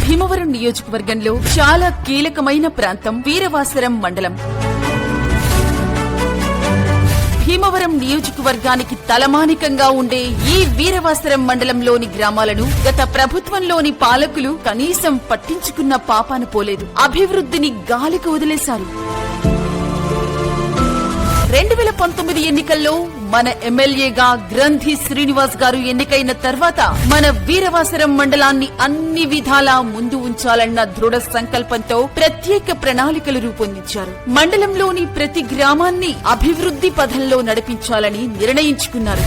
భీమవరం నియోజకవర్గంలో చాలా కీలకమైన ప్రాంతం వీరవాసరం మండలం. భీమవరం నియోజకవర్గానికి తలమానికంగా ఉండే ఈ వీరవాసరం మండలంలోని గ్రామాలను గత ప్రభుత్వంలోని పాలకులు కనీసం పట్టించుకున్న పాపాన పోలేదు. అభివృద్ధిని గాలికి వదిలేశారు. 2019 ఎన్నికల్లో మన ఎమ్మెల్యేగా గ్రంథి శ్రీనివాస్ గారు ఎన్నికైన తర్వాత మన వీరవాసరం మండలాన్ని అన్ని విధాలా ముందు ఉంచాలన్న దృఢ సంకల్పంతో ప్రత్యేక ప్రణాళికలు రూపొందించారు. మండలంలోని ప్రతి గ్రామాన్ని అభివృద్ధి పథంలో నడిపించాలని నిర్ణయించుకున్నారు.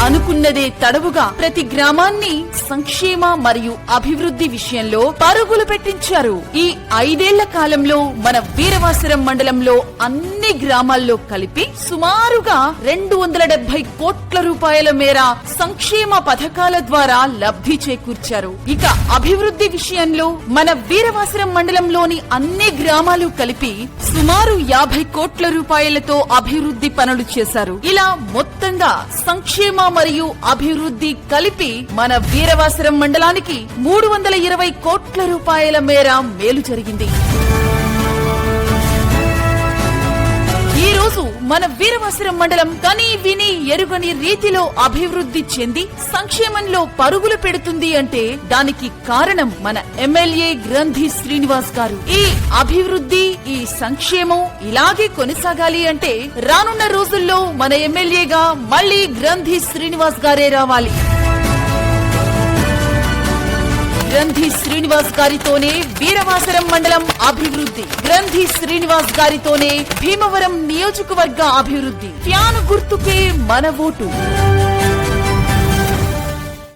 అనుకున్నదే తడవుగా ప్రతి గ్రామాన్ని సంక్షేమ మరియు అభివృద్ధి విషయంలో పరుగులు పెట్టించారు. ఈ 5 ఏళ్ల కాలంలో మన వీరవాసరం మండలంలో అన్ని గ్రామాల్లో కలిపి సుమారుగా 270 కోట్ల రూపాయల మేర సంక్షేమ పథకాల ద్వారా లబ్ధి చేకూర్చారు. ఇక అభివృద్ధి విషయంలో మన వీరవాసరం మండలంలోని అన్ని గ్రామాలు కలిపి సుమారు 50 కోట్ల రూపాయలతో అభివృద్ధి పనులు చేశారు. ఇలా మొత్తంగా సంక్షేమ మరియు అభివృద్ధి కలిపి మన వీరవాసరం మండలానికి 320 కోట్ల రూపాయల మేర మేలు జరిగింది. ఈ రోజు మన వీరవాసరం మండలం కని విని ఎరుగని రీతిలో అభివృద్ధి చెంది సంక్షేమంలో పరుగులు పెడుతుంది అంటే దానికి కారణం మన ఎమ్మెల్యే గ్రంథి శ్రీనివాస్ గారు. ఈ అభివృద్ధి ఈ సంక్షేమం ఇలాగే కొనసాగాలి అంటే రానున్న రోజుల్లో మన ఎమ్మెల్యేగా మళ్లీ గ్రంథి శ్రీనివాస్ గారే రావాలి. గ్రంథి శ్రీనివాస్ గారితోనే వీరవాసరం మండలం అభివృద్ధి, గ్రంథి శ్రీనివాస్ గారితోనే భీమవరం నియోజకవర్గ అభివృద్ధి. ఫ్యాను గుర్తుకే మన ఓటు.